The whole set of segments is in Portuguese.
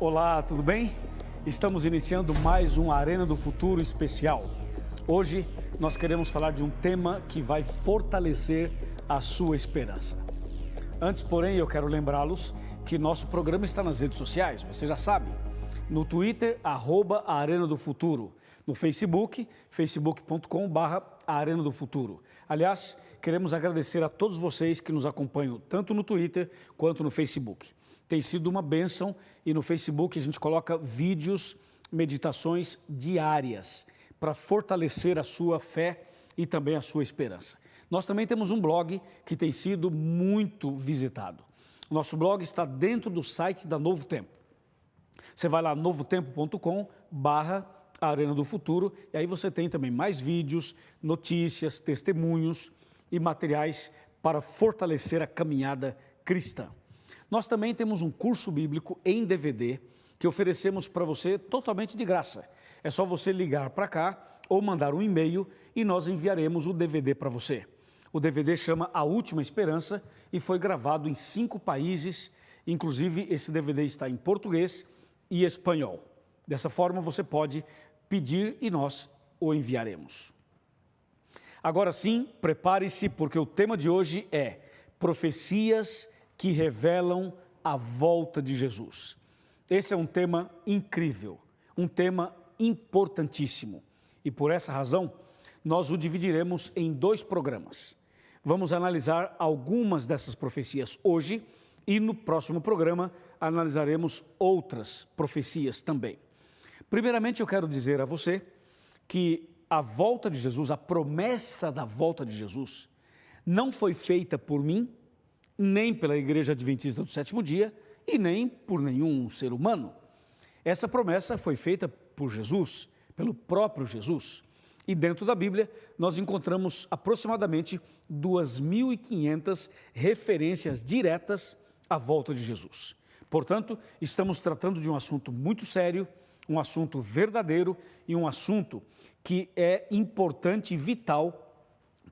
Olá, tudo bem? Estamos iniciando mais um Arena do Futuro especial. Hoje nós queremos falar de um tema que vai fortalecer a sua esperança. Antes, porém, eu quero lembrá-los que nosso programa está nas redes sociais, você já sabe. No Twitter, @Arena do Futuro. No Facebook, facebook.com/Arena do Futuro. Aliás, queremos agradecer a todos vocês que nos acompanham, tanto no Twitter quanto no Facebook. Tem sido uma bênção e no Facebook a gente coloca vídeos, meditações diárias para fortalecer a sua fé e também a sua esperança. Nós também temos um blog que tem sido muito visitado. O nosso blog está dentro do site da Novo Tempo. Você vai lá, novotempo.com/Arena do Futuro, e aí você tem também mais vídeos, notícias, testemunhos e materiais para fortalecer a caminhada cristã. Nós também temos um curso bíblico em DVD que oferecemos para você totalmente de graça. É só você ligar para cá ou mandar um e-mail e nós enviaremos o DVD para você. O DVD chama A Última Esperança e foi gravado em 5 países, inclusive esse DVD está em português e espanhol. Dessa forma você pode pedir e nós o enviaremos. Agora sim, prepare-se porque o tema de hoje é profecias que revelam a volta de Jesus. Esse é um tema incrível, um tema importantíssimo. E por essa razão, nós o dividiremos em 2 programas. Vamos analisar algumas dessas profecias hoje e no próximo programa analisaremos outras profecias também. Primeiramente, eu quero dizer a você que a volta de Jesus, a promessa da volta de Jesus, não foi feita por mim, nem pela Igreja Adventista do Sétimo Dia e nem por nenhum ser humano. Essa promessa foi feita por Jesus, pelo próprio Jesus. E dentro da Bíblia nós encontramos aproximadamente 2.500 referências diretas à volta de Jesus. Portanto, estamos tratando de um assunto muito sério, um assunto verdadeiro e um assunto que é importante e vital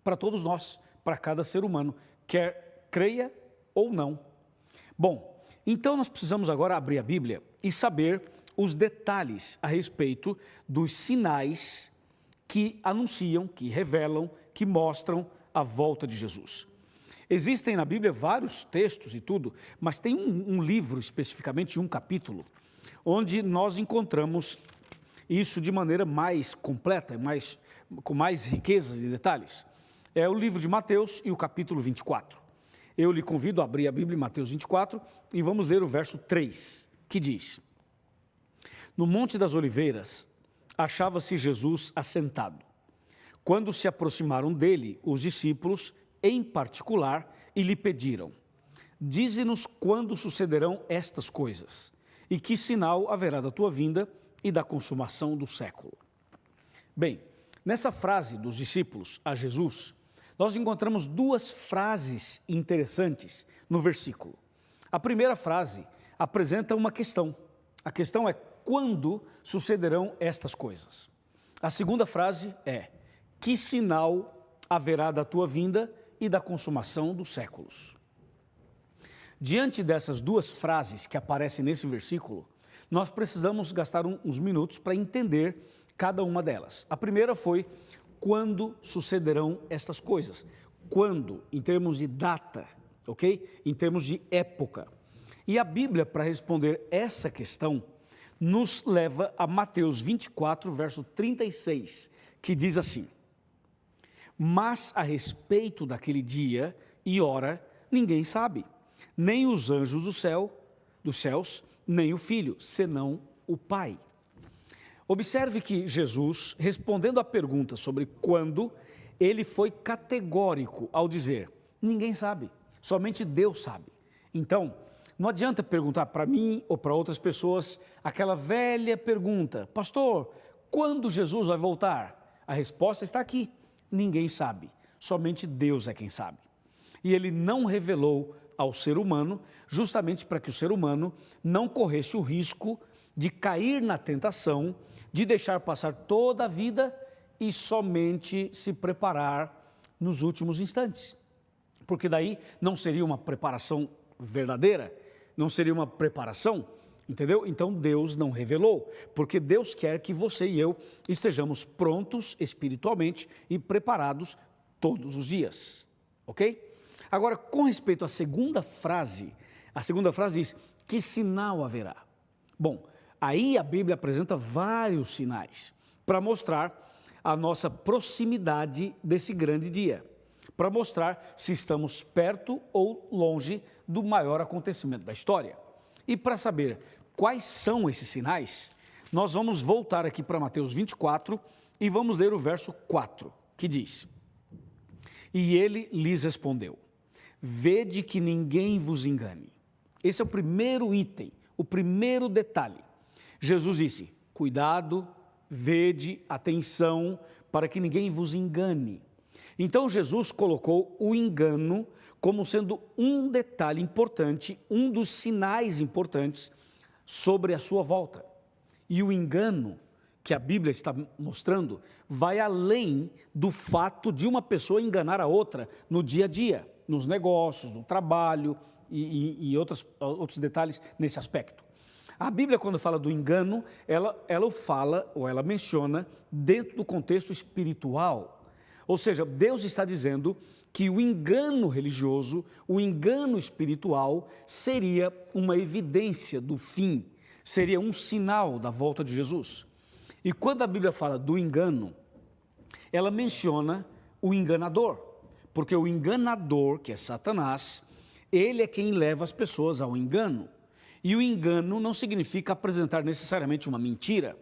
para todos nós, para cada ser humano, quer creia ou não. Bom, então nós precisamos agora abrir a Bíblia e saber os detalhes a respeito dos sinais que anunciam, que revelam, que mostram a volta de Jesus. Existem na Bíblia vários textos e tudo, mas tem um livro especificamente, um capítulo, onde nós encontramos isso de maneira mais completa, com mais riquezas de detalhes. É o livro de Mateus e o capítulo 24. Eu lhe convido a abrir a Bíblia em Mateus 24 e vamos ler o verso 3, que diz: No Monte das Oliveiras achava-se Jesus assentado. Quando se aproximaram dele, os discípulos, em particular, e lhe pediram: Dize-nos quando sucederão estas coisas, e que sinal haverá da tua vinda e da consumação do século. Bem, nessa frase dos discípulos a Jesus, nós encontramos 2 frases interessantes no versículo. A primeira frase apresenta uma questão. A questão é: quando sucederão estas coisas? A segunda frase é: que sinal haverá da tua vinda e da consumação dos séculos? Diante dessas 2 frases que aparecem nesse versículo, nós precisamos gastar uns minutos para entender cada uma delas. A primeira foi: quando sucederão estas coisas? Quando, em termos de data, ok? Em termos de época. E a Bíblia, para responder essa questão, nos leva a Mateus 24, verso 36, que diz assim: Mas a respeito daquele dia e hora, ninguém sabe, nem os anjos dos céus, nem o Filho, senão o Pai. Observe que Jesus, respondendo à pergunta sobre quando, ele foi categórico ao dizer: ninguém sabe, somente Deus sabe. Então, não adianta perguntar para mim ou para outras pessoas aquela velha pergunta: pastor, quando Jesus vai voltar? A resposta está aqui: ninguém sabe, somente Deus é quem sabe. E ele não revelou ao ser humano, justamente para que o ser humano não corresse o risco de cair na tentação de deixar passar toda a vida e somente se preparar nos últimos instantes. Porque daí não seria uma preparação verdadeira, não seria uma preparação Entendeu? Então Deus não revelou, porque Deus quer que você e eu estejamos prontos espiritualmente e preparados todos os dias, ok? Agora, com respeito à segunda frase, a segunda frase diz, que sinal haverá? Bom, aí a Bíblia apresenta vários sinais para mostrar a nossa proximidade desse grande dia, para mostrar se estamos perto ou longe do maior acontecimento da história. E para saber quais são esses sinais, nós vamos voltar aqui para Mateus 24 e vamos ler o verso 4, que diz, e ele lhes respondeu, vede que ninguém vos engane. Esse é o primeiro item, o primeiro detalhe. Jesus disse, cuidado, vede, atenção, para que ninguém vos engane. Então Jesus colocou o engano como sendo um detalhe importante, um dos sinais importantes sobre a sua volta. E o engano que a Bíblia está mostrando vai além do fato de uma pessoa enganar a outra no dia a dia, nos negócios, no trabalho e outros detalhes nesse aspecto. A Bíblia, quando fala do engano, ela fala ou ela menciona dentro do contexto espiritual. Ou seja, Deus está dizendo que o engano religioso, o engano espiritual, seria uma evidência do fim, seria um sinal da volta de Jesus. E quando a Bíblia fala do engano, ela menciona o enganador, porque o enganador, que é Satanás, ele é quem leva as pessoas ao engano. E o engano não significa apresentar necessariamente uma mentira,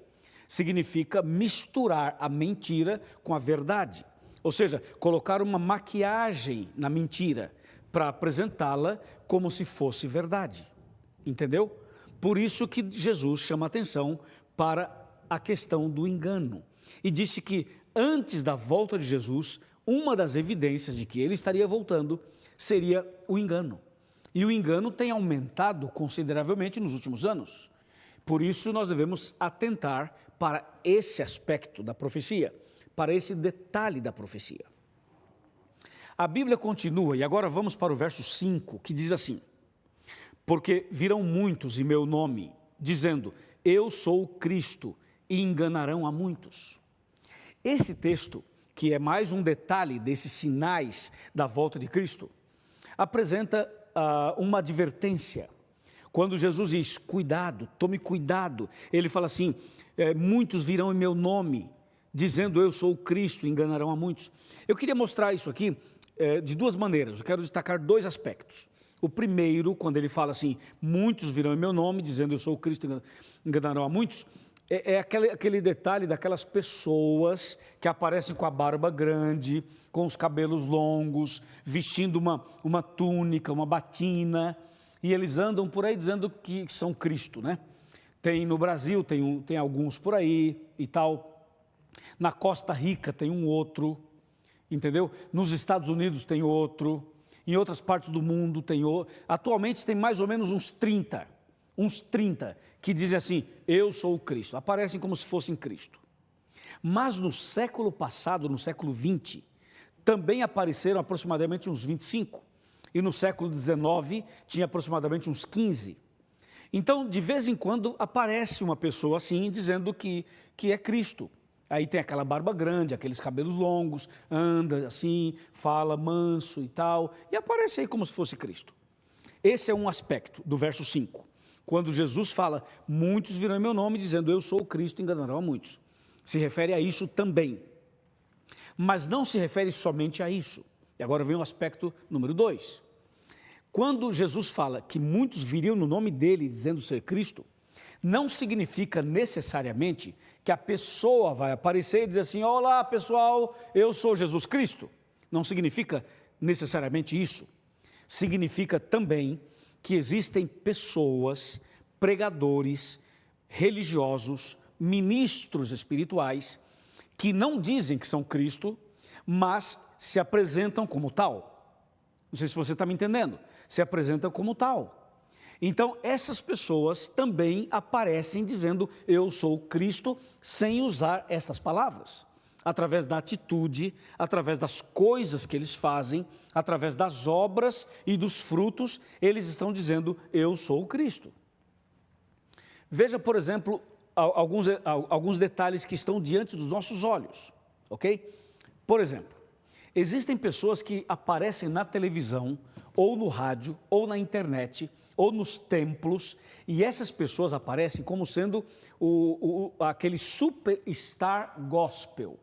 significa misturar a mentira com a verdade. Ou seja, colocar uma maquiagem na mentira para apresentá-la como se fosse verdade. Entendeu? Por isso que Jesus chama atenção para a questão do engano. E disse que antes da volta de Jesus, uma das evidências de que ele estaria voltando seria o engano. E o engano tem aumentado consideravelmente nos últimos anos. Por isso nós devemos atentar para esse aspecto da profecia, para esse detalhe da profecia. A Bíblia continua, e agora vamos para o verso 5, que diz assim, porque virão muitos em meu nome, dizendo, eu sou o Cristo, e enganarão a muitos. Esse texto, que é mais um detalhe desses sinais da volta de Cristo, apresenta uma advertência. Quando Jesus diz, cuidado, tome cuidado, ele fala assim, muitos virão em meu nome, dizendo eu sou o Cristo, enganarão a muitos. Eu queria mostrar isso aqui de duas maneiras, eu quero destacar dois aspectos. O primeiro, quando ele fala assim, muitos virão em meu nome, dizendo eu sou o Cristo, enganarão a muitos, é aquele detalhe daquelas pessoas que aparecem com a barba grande, com os cabelos longos, vestindo uma túnica, uma batina, e eles andam por aí dizendo que são Cristo, né? Tem no Brasil, tem alguns por aí e tal. Na Costa Rica tem um outro, entendeu? Nos Estados Unidos tem outro, em outras partes do mundo tem outro. Atualmente tem mais ou menos uns 30 que dizem assim, eu sou o Cristo, aparecem como se fossem Cristo. Mas no século passado, no século 20, também apareceram aproximadamente uns 25, e no século 19 tinha aproximadamente uns 15. Então, de vez em quando, aparece uma pessoa assim, dizendo que é Cristo. Aí tem aquela barba grande, aqueles cabelos longos, anda assim, fala manso e tal, e aparece aí como se fosse Cristo. Esse é um aspecto do verso 5. Quando Jesus fala, muitos virão em meu nome, dizendo, eu sou o Cristo, enganarão a muitos. Se refere a isso também. Mas não se refere somente a isso. E agora vem o aspecto número 2. Quando Jesus fala que muitos viriam no nome dele, dizendo ser Cristo, não significa necessariamente que a pessoa vai aparecer e dizer assim, olá pessoal, eu sou Jesus Cristo. Não significa necessariamente isso. Significa também que existem pessoas, pregadores, religiosos, ministros espirituais, que não dizem que são Cristo, mas se apresentam como tal. Não sei se você está me entendendo. Se apresentam como tal. Então, essas pessoas também aparecem dizendo, eu sou Cristo, sem usar estas palavras. Através da atitude, através das coisas que eles fazem, através das obras e dos frutos, eles estão dizendo, eu sou o Cristo. Veja, por exemplo, alguns detalhes que estão diante dos nossos olhos, ok? Por exemplo, existem pessoas que aparecem na televisão, ou no rádio, ou na internet, ou nos templos, e essas pessoas aparecem como sendo aquele superstar gospel.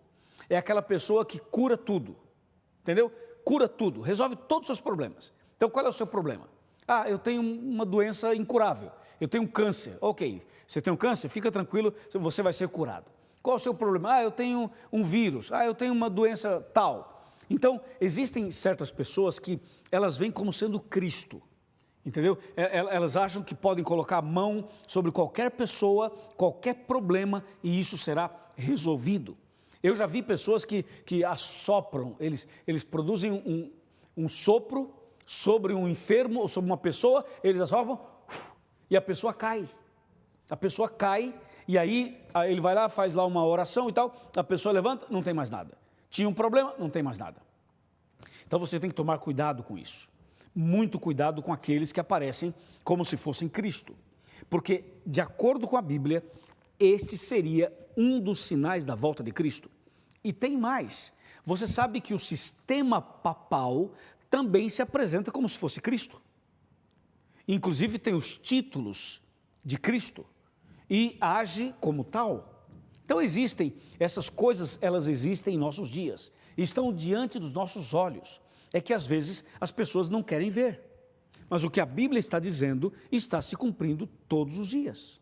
É aquela pessoa que cura tudo, entendeu? Cura tudo, resolve todos os seus problemas. Então, qual é o seu problema? Ah, eu tenho uma doença incurável, eu tenho um câncer. Ok, você tem um câncer? Fica tranquilo, você vai ser curado. Qual é o seu problema? Ah, eu tenho um vírus, ah, eu tenho uma doença tal. Então, existem certas pessoas que elas vêm como sendo Cristo, entendeu? Elas acham que podem colocar a mão sobre qualquer pessoa, qualquer problema, e isso será resolvido. Eu já vi pessoas que assopram, eles produzem um sopro sobre um enfermo ou sobre uma pessoa, eles assopram e a pessoa cai. A pessoa cai e aí ele vai lá, faz lá uma oração e tal, a pessoa levanta, não tem mais nada. Tinha um problema, não tem mais nada. Então você tem que tomar cuidado com isso. Muito cuidado com aqueles que aparecem como se fossem Cristo. Porque, de acordo com a Bíblia, este seria um dos sinais da volta de Cristo. E tem mais. Você sabe que o sistema papal também se apresenta como se fosse Cristo. Inclusive tem os títulos de Cristo e age como tal. Então existem, essas coisas, elas existem em nossos dias, estão diante dos nossos olhos. É que às vezes as pessoas não querem ver. Mas o que a Bíblia está dizendo está se cumprindo todos os dias.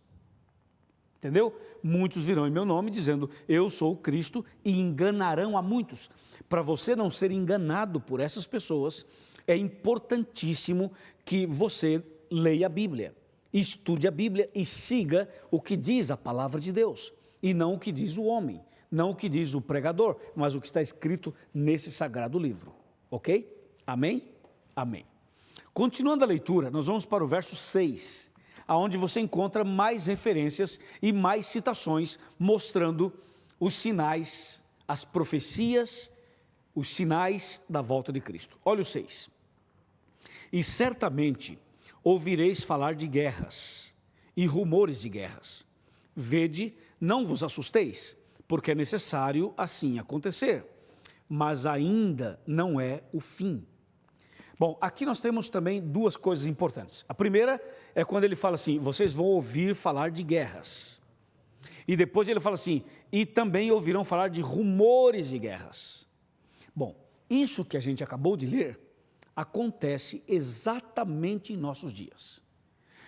Entendeu? Muitos virão em meu nome dizendo, eu sou o Cristo, e enganarão a muitos. Para você não ser enganado por essas pessoas, é importantíssimo que você leia a Bíblia, estude a Bíblia e siga o que diz a palavra de Deus, e não o que diz o homem, não o que diz o pregador, mas o que está escrito nesse sagrado livro. Ok? Amém? Amém. Continuando a leitura, nós vamos para o verso 6, aonde você encontra mais referências e mais citações mostrando os sinais, as profecias, os sinais da volta de Cristo. Olha o 6. E certamente ouvireis falar de guerras e rumores de guerras. Vede, não vos assusteis, porque é necessário assim acontecer, mas ainda não é o fim. Bom, aqui nós temos também duas coisas importantes. A primeira é quando ele fala assim, vocês vão ouvir falar de guerras. E depois ele fala assim, e também ouvirão falar de rumores de guerras. Bom, isso que a gente acabou de ler, acontece exatamente em nossos dias.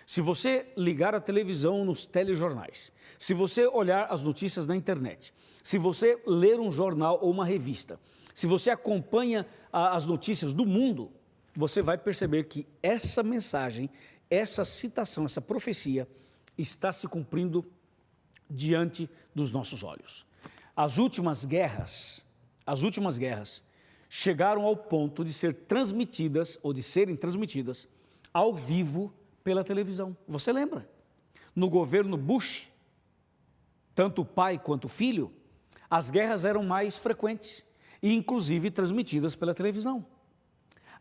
Se você ligar a televisão nos telejornais, se você olhar as notícias na internet, se você ler um jornal ou uma revista, se você acompanha as notícias do mundo, você vai perceber que essa mensagem, essa citação, essa profecia está se cumprindo diante dos nossos olhos. As últimas guerras chegaram ao ponto de ser transmitidas ou de serem transmitidas ao vivo pela televisão. Você lembra? No governo Bush, tanto o pai quanto o filho, as guerras eram mais frequentes e inclusive transmitidas pela televisão.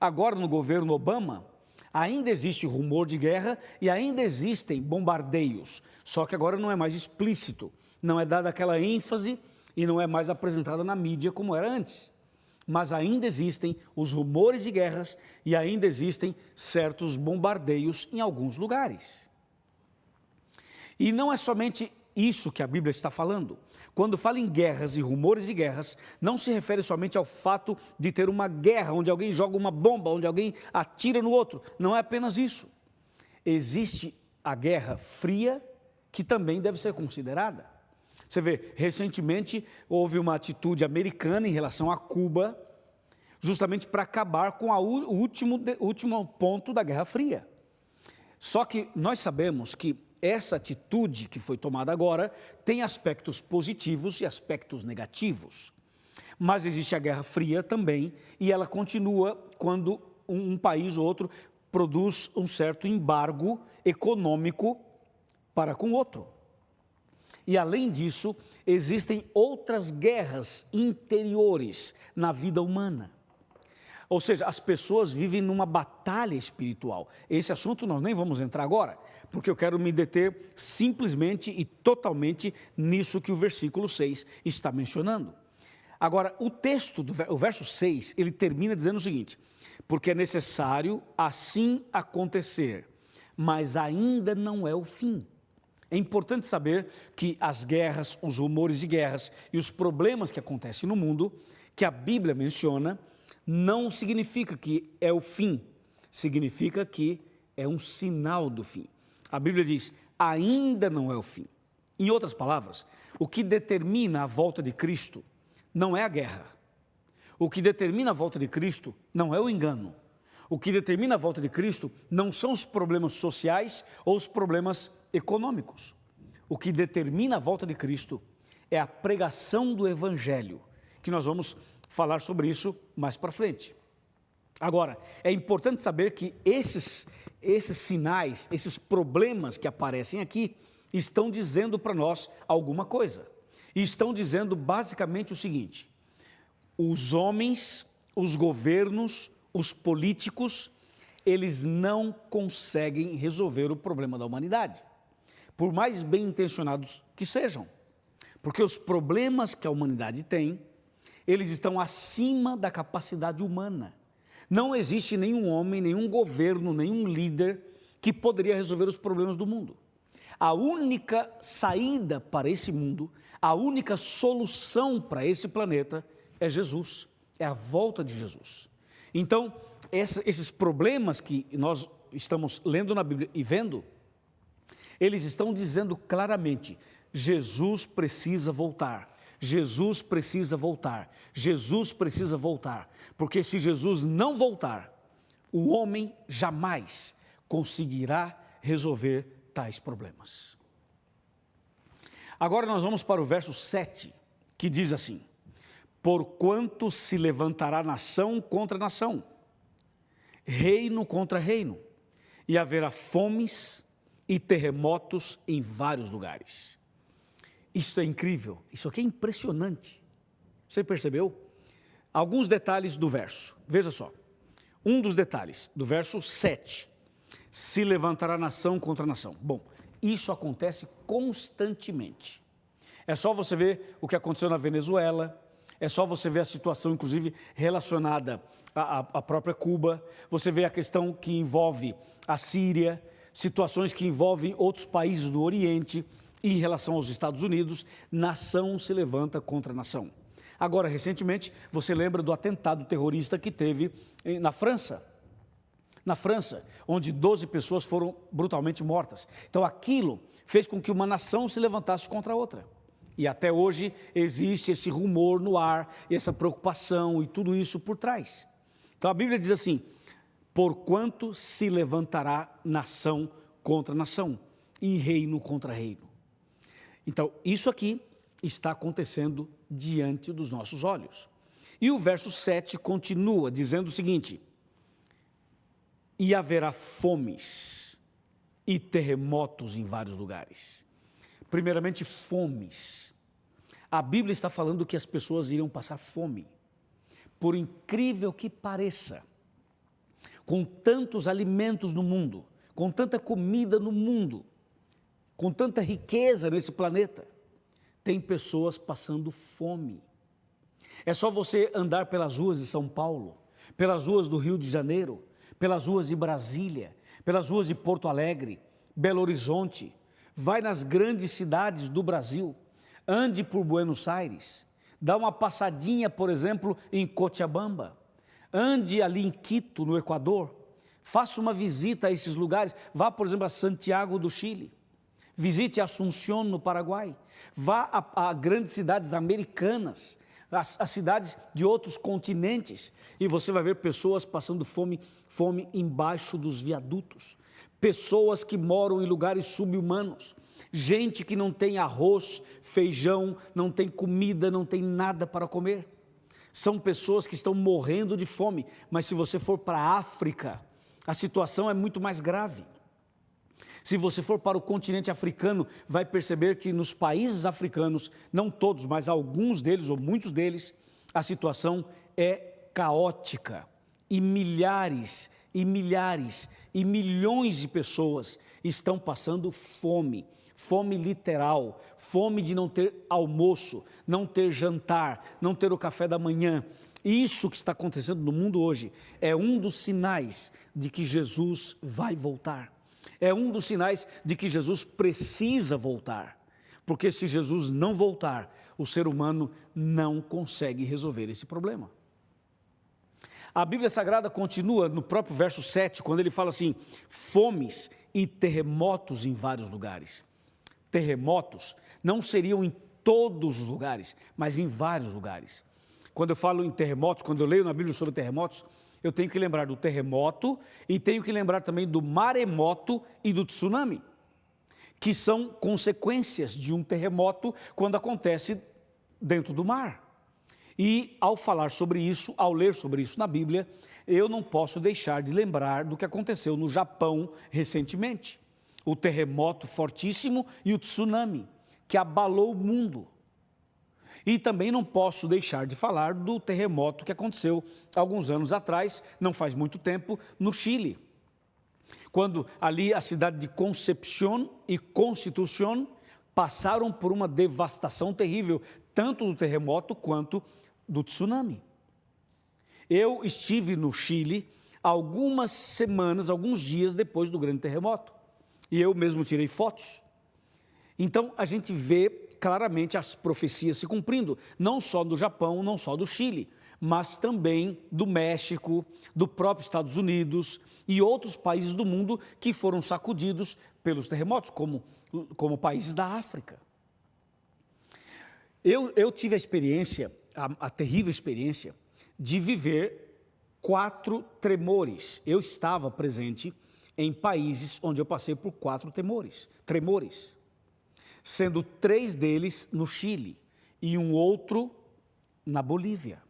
Agora, no governo Obama, ainda existe rumor de guerra e ainda existem bombardeios, só que agora não é mais explícito, não é dada aquela ênfase e não é mais apresentada na mídia como era antes. Mas ainda existem os rumores de guerras e ainda existem certos bombardeios em alguns lugares. E não é somente isso que a Bíblia está falando. Quando fala em guerras e rumores de guerras, não se refere somente ao fato de ter uma guerra, onde alguém joga uma bomba, onde alguém atira no outro. Não é apenas isso. Existe a guerra fria, que também deve ser considerada. Você vê, recentemente houve uma atitude americana em relação a Cuba, justamente para acabar com o último ponto da Guerra Fria. Só que nós sabemos que essa atitude que foi tomada agora tem aspectos positivos e aspectos negativos. Mas existe a Guerra Fria também, e ela continua quando um país ou outro produz um certo embargo econômico para com o outro. E além disso, existem outras guerras interiores na vida humana. Ou seja, as pessoas vivem numa batalha espiritual. Esse assunto nós nem vamos entrar agora, porque eu quero me deter simplesmente e totalmente nisso que o versículo 6 está mencionando. Agora, o texto, o verso 6, ele termina dizendo o seguinte: porque é necessário assim acontecer, mas ainda não é o fim. É importante saber que as guerras, os rumores de guerras e os problemas que acontecem no mundo, que a Bíblia menciona, não significa que é o fim, significa que é um sinal do fim. A Bíblia diz, ainda não é o fim. Em outras palavras, o que determina a volta de Cristo não é a guerra. O que determina a volta de Cristo não é o engano. O que determina a volta de Cristo não são os problemas sociais ou os problemas econômicos. O que determina a volta de Cristo é a pregação do Evangelho, que nós vamos falar sobre isso mais para frente. Agora, é importante saber que esses sinais, esses problemas que aparecem aqui, estão dizendo para nós alguma coisa. E estão dizendo basicamente o seguinte: os homens, os governos, os políticos, eles não conseguem resolver o problema da humanidade, por mais bem intencionados que sejam, porque os problemas que a humanidade tem, eles estão acima da capacidade humana. Não existe nenhum homem, nenhum governo, nenhum líder que poderia resolver os problemas do mundo. A única saída para esse mundo, a única solução para esse planeta é Jesus, é a volta de Jesus. Então, esses problemas que nós estamos lendo na Bíblia e vendo, eles estão dizendo claramente, Jesus precisa voltar, Jesus precisa voltar, Jesus precisa voltar, porque se Jesus não voltar, o homem jamais conseguirá resolver tais problemas. Agora nós vamos para o verso 7, que diz assim: porquanto se levantará nação contra nação, reino contra reino, e haverá fomes e terremotos em vários lugares. Isso é incrível, isso aqui é impressionante. Você percebeu? Alguns detalhes do verso, veja só. Um dos detalhes do verso 7, se levantará nação contra nação. Bom, isso acontece constantemente. É só você ver o que aconteceu na Venezuela, é só você ver a situação, inclusive, relacionada à própria Cuba, você vê a questão que envolve a Síria, situações que envolvem outros países do Oriente, e em relação aos Estados Unidos, nação se levanta contra nação. Agora, recentemente, você lembra do atentado terrorista que teve na França, onde 12 pessoas foram brutalmente mortas. Então, aquilo fez com que uma nação se levantasse contra a outra. E até hoje existe esse rumor no ar, essa preocupação e tudo isso por trás. Então, a Bíblia diz assim: porquanto se levantará nação contra nação e reino contra reino. Então, isso aqui está acontecendo diante dos nossos olhos. E o verso 7 continua dizendo o seguinte: e haverá fomes e terremotos em vários lugares. Primeiramente, fomes. A Bíblia está falando que as pessoas iriam passar fome. Por incrível que pareça, com tantos alimentos no mundo, com tanta comida no mundo, com tanta riqueza nesse planeta, tem pessoas passando fome. É só você andar pelas ruas de São Paulo, pelas ruas do Rio de Janeiro, pelas ruas de Brasília, pelas ruas de Porto Alegre, Belo Horizonte, vai nas grandes cidades do Brasil, ande por Buenos Aires, dá uma passadinha, por exemplo, em Cochabamba, ande ali em Quito, no Equador, faça uma visita a esses lugares, vá, por exemplo, a Santiago do Chile, visite Assunción, no Paraguai, vá a grandes cidades americanas, as cidades de outros continentes, e você vai ver pessoas passando fome embaixo dos viadutos, pessoas que moram em lugares subhumanos, gente que não tem arroz, feijão, não tem comida, não tem nada para comer. São pessoas que estão morrendo de fome, mas se você for para a África, a situação é muito mais grave. Se você for para o continente africano, vai perceber que nos países africanos, não todos, mas alguns deles ou muitos deles, a situação é caótica e milhares e milhares e milhões de pessoas estão passando fome, fome literal, fome de não ter almoço, não ter jantar, não ter o café da manhã. Isso que está acontecendo no mundo hoje é um dos sinais de que Jesus vai voltar. É um dos sinais de que Jesus precisa voltar. Porque se Jesus não voltar, o ser humano não consegue resolver esse problema. A Bíblia Sagrada continua no próprio verso 7, quando ele fala assim: fomes e terremotos em vários lugares. Terremotos não seriam em todos os lugares, mas em vários lugares. Quando eu falo em terremotos, quando eu leio na Bíblia sobre terremotos, eu tenho que lembrar do terremoto e tenho que lembrar também do maremoto e do tsunami, que são consequências de um terremoto quando acontece dentro do mar. E ao falar sobre isso, ao ler sobre isso na Bíblia, eu não posso deixar de lembrar do que aconteceu no Japão recentemente. O terremoto fortíssimo e o tsunami, que abalou o mundo. E também não posso deixar de falar do terremoto que aconteceu alguns anos atrás, não faz muito tempo, no Chile. Quando ali a cidade de Concepción e Constitución passaram por uma devastação terrível, tanto do terremoto quanto do tsunami. Eu estive no Chile algumas semanas, alguns dias depois do grande terremoto, e eu mesmo tirei fotos. Então a gente vê claramente as profecias se cumprindo, não só do Japão, não só do Chile, mas também do México, do próprio Estados Unidos e outros países do mundo que foram sacudidos pelos terremotos, como países da África. Eu tive a experiência, a terrível experiência, de viver 4 tremores. Eu estava presente em países onde eu passei por 4 tremores, sendo 3 deles no Chile e um outro na Bolívia.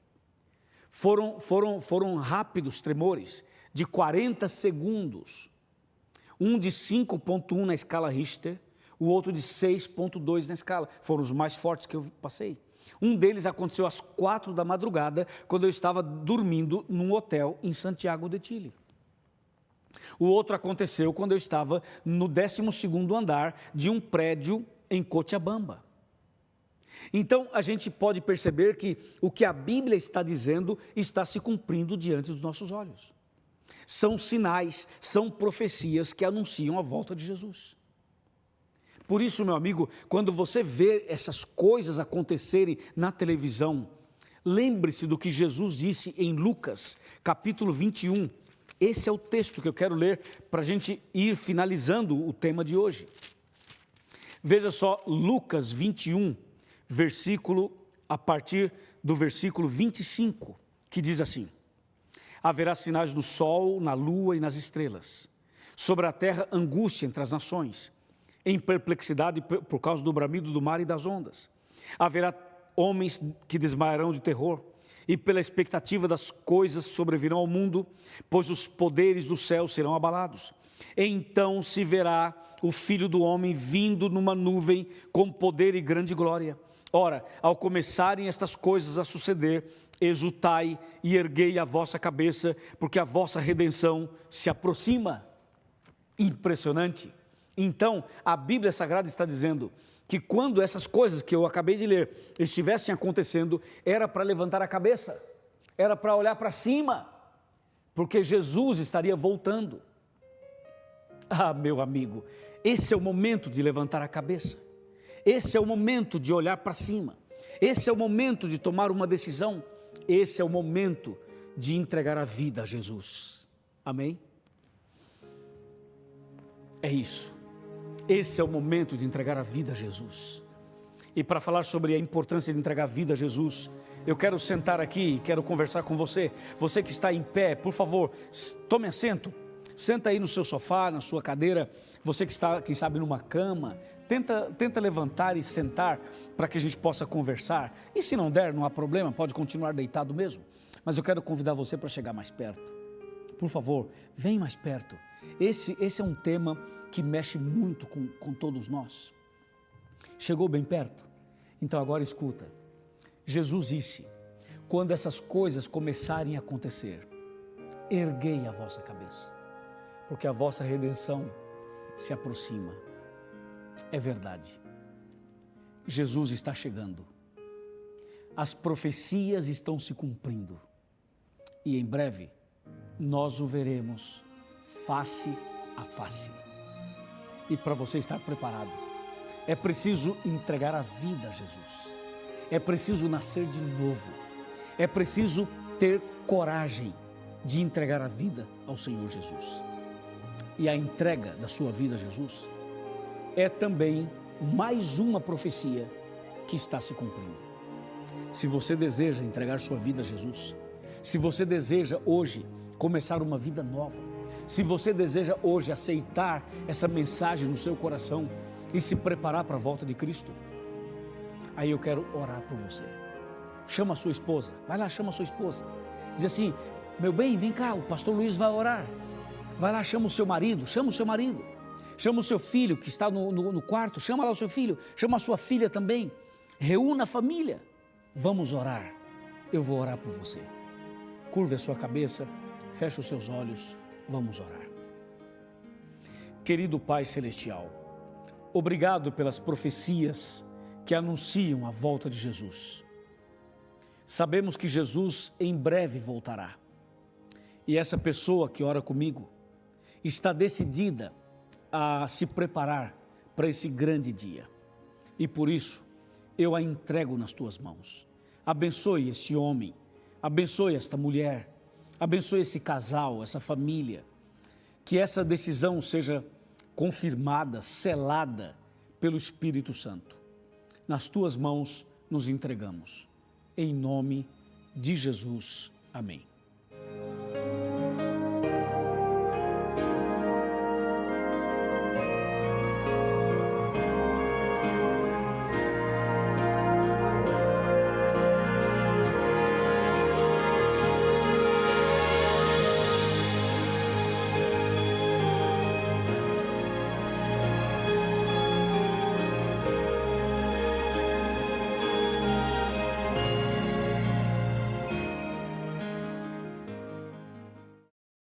Foram rápidos tremores, de 40 segundos, um de 5,1 na escala Richter, o outro de 6,2 na escala, foram os mais fortes que eu passei. Um deles aconteceu às 4 da madrugada, quando eu estava dormindo num hotel em Santiago de Chile. O outro aconteceu quando eu estava no 12º andar de um prédio em Cochabamba. Então, a gente pode perceber que o que a Bíblia está dizendo está se cumprindo diante dos nossos olhos. São sinais, são profecias que anunciam a volta de Jesus. Por isso, meu amigo, quando você vê essas coisas acontecerem na televisão, lembre-se do que Jesus disse em Lucas, capítulo 21. Esse é o texto que eu quero ler para a gente ir finalizando o tema de hoje. Veja só, Lucas 21, a partir do versículo 25, que diz assim: haverá sinais no sol, na lua e nas estrelas, sobre a terra angústia entre as nações, em perplexidade por causa do bramido do mar e das ondas. Haverá homens que desmaiarão de terror, e pela expectativa das coisas sobrevirão ao mundo, pois os poderes do céu serão abalados. Então se verá o Filho do Homem vindo numa nuvem com poder e grande glória. Ora, ao começarem estas coisas a suceder, exultai e erguei a vossa cabeça, porque a vossa redenção se aproxima. Impressionante. Então, a Bíblia Sagrada está dizendo que quando essas coisas que eu acabei de ler estivessem acontecendo, era para levantar a cabeça, era para olhar para cima, porque Jesus estaria voltando. Ah, meu amigo, esse é o momento de levantar a cabeça, esse é o momento de olhar para cima, esse é o momento de tomar uma decisão, esse é o momento de entregar a vida a Jesus. Amém? É isso. Esse é o momento de entregar a vida a Jesus. E para falar sobre a importância de entregar a vida a Jesus, eu quero sentar aqui e quero conversar com você. Você que está em pé, por favor, tome assento. Senta aí no seu sofá, na sua cadeira. Você que está, quem sabe, numa cama, tenta levantar e sentar para que a gente possa conversar. E se não der, não há problema, pode continuar deitado mesmo. Mas eu quero convidar você para chegar mais perto. Por favor, vem mais perto. Esse é um tema que mexe muito com todos nós. Chegou bem perto? Então agora escuta. Jesus disse, quando essas coisas começarem a acontecer, erguei a vossa cabeça, porque a vossa redenção se aproxima. É verdade. Jesus está chegando. As profecias estão se cumprindo. E em breve nós o veremos face a face. E para você estar preparado, é preciso entregar a vida a Jesus. É preciso nascer de novo. É preciso ter coragem de entregar a vida ao Senhor Jesus. E a entrega da sua vida a Jesus é também mais uma profecia que está se cumprindo. Se você deseja entregar sua vida a Jesus, se você deseja hoje começar uma vida nova, se você deseja hoje aceitar essa mensagem no seu coração e se preparar para a volta de Cristo, aí eu quero orar por você. Chama a sua esposa, vai lá, chama a sua esposa. Diz assim: meu bem, vem cá, o pastor Luiz vai orar. Vai lá, chama o seu marido, chama o seu marido. Chama o seu filho que está no quarto, chama lá o seu filho, chama a sua filha também. Reúna a família. Vamos orar. Eu vou orar por você. Curve a sua cabeça, feche os seus olhos, vamos orar. Querido Pai Celestial, obrigado pelas profecias que anunciam a volta de Jesus. Sabemos que Jesus em breve voltará. E essa pessoa que ora comigo está decidida a se preparar para esse grande dia. E por isso, eu a entrego nas tuas mãos. Abençoe este homem, abençoe esta mulher, abençoe esse casal, essa família. Que essa decisão seja confirmada, selada pelo Espírito Santo. Nas tuas mãos nos entregamos. Em nome de Jesus. Amém.